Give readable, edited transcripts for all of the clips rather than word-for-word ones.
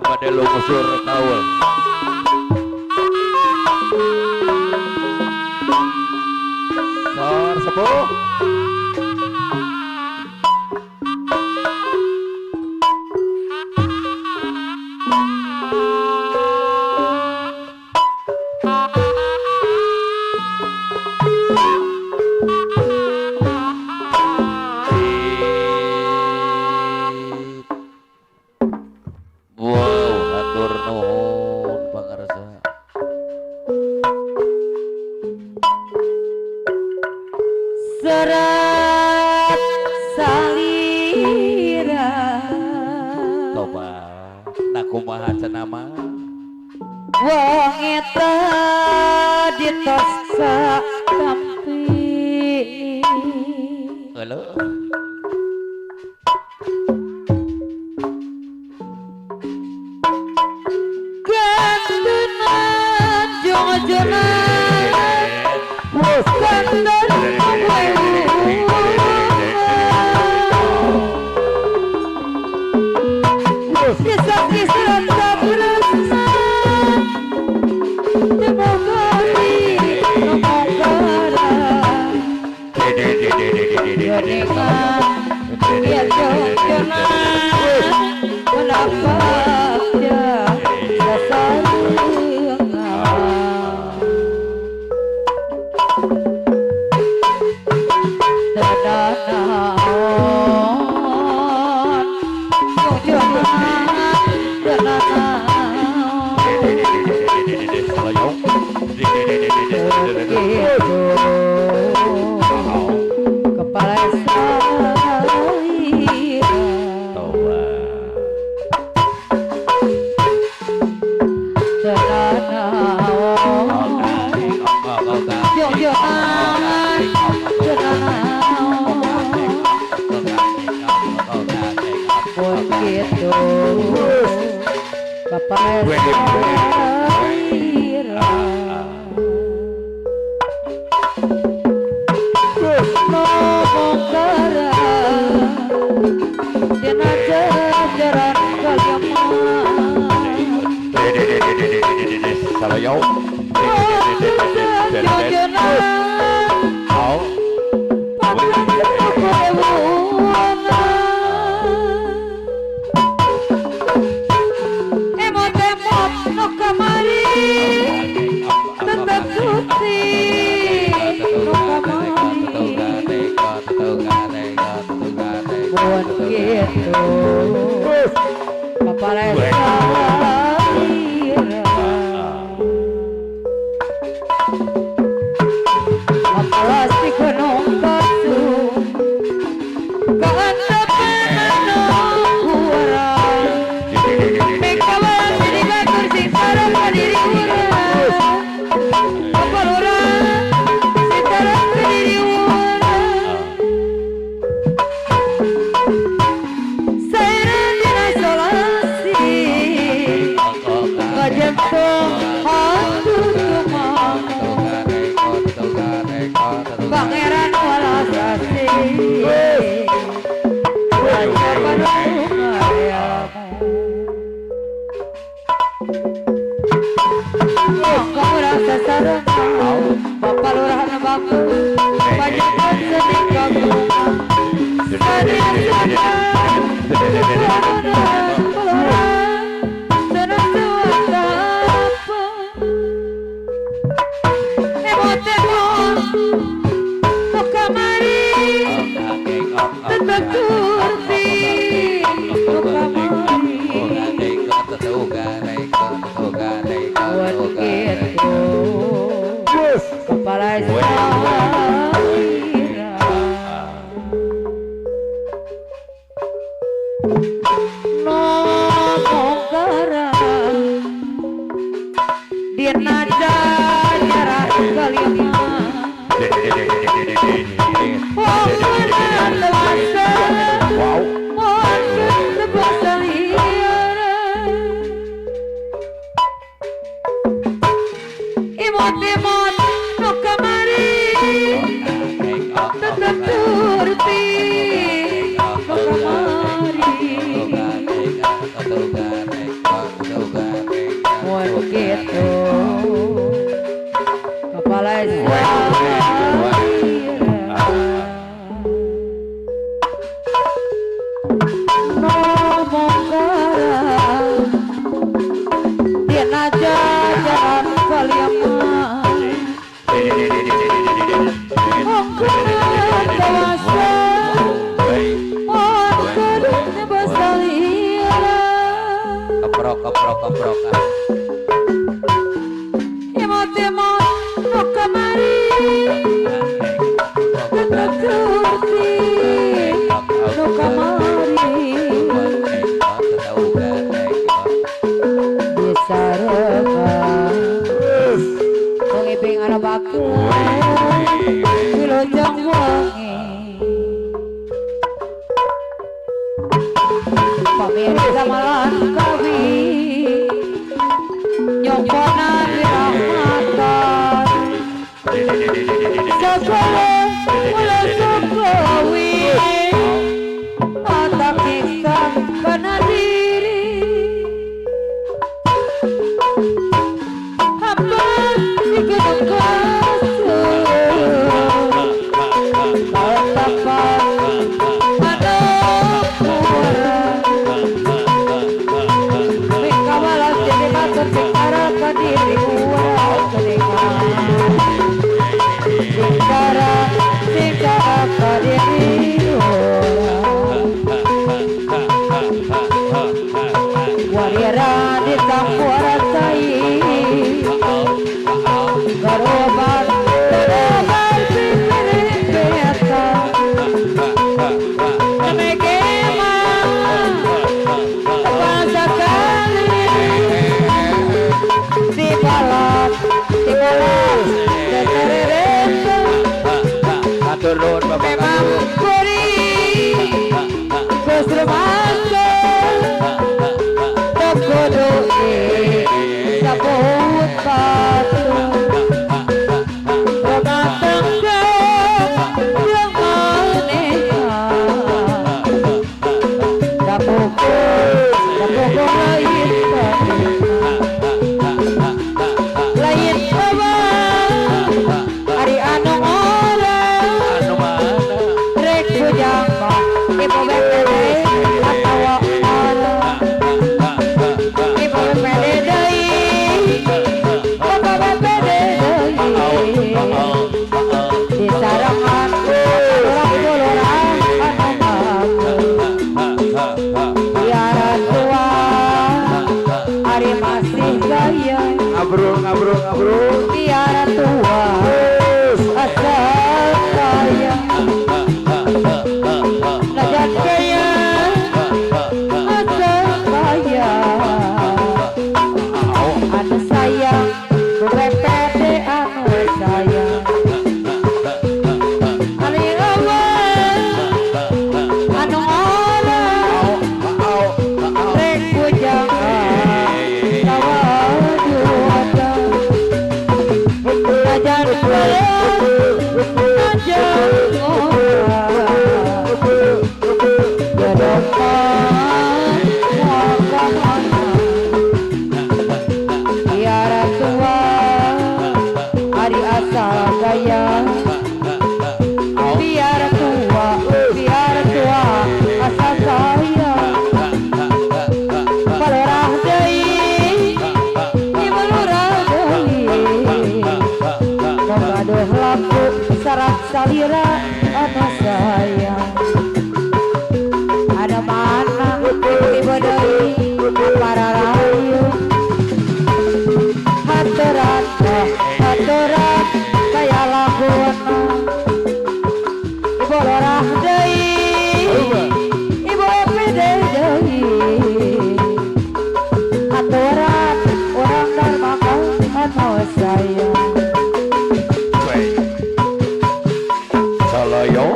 kepada lu musur kaul. Sor sepuh. Serat Salira coba nakumaha cenama wong eta ditosa kampi halo gandenan jongojonan gandenan kisah-kisah tak berasa semoga ya jojonan menapaknya dasar kepala jajaran kalian Hongkong dewasa Hongkong Salira keprok Imot-imot no kamari Ketuti no kamari Bisa rekam Pengiping anak bakal Wilojang wangi Pemirsa malan kawin Nyongkonan dirahmatan Segala mula sukawi Mata kita kena diri Hamba di gunung kasih Letapan anak Kawalan jadi matur singkara kadiri kurang kedengar Singkara kadiri kurang Warira di tampuara cai Garoban pipirin beta Nemegema Terpaksa kali Di balat Teterereta Atur nuhun Bapak Memang Guru. beri Kesremasa Tekodoe Sabut batu Rumah tangga Yang maneka Dapukung lain Lain apa Ari anu orang Anu mana? Rek bujang Ibu bepede Atawa orang Ibu bepede deui Bapak bepede deui Di sarangan Orang dulurang anu mageung Biara tua Ari masih gaya Ngabrul. Biara tua Asal kaya Najan kaya Asal kaya Anu sayang Bepede anu sayang Ari awan Anu orang Rek bujangan Tawaduata Najan kaya Najan orang Gedepan Muakamana Biara tua Ari asal gaya Biara tua Asal gaya Balorah deui Imelurah deui Mengaduh lampu Serat Salira anu sayang Ada mana tiba deui para rayu Haturan kaya laguna Ibu lorah deui Ibu pede deui Haturan orang darmaga anu sayang Salayo.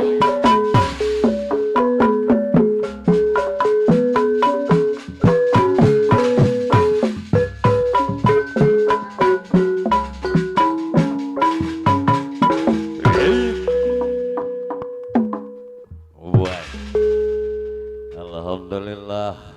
Wah. Alhamdulillah.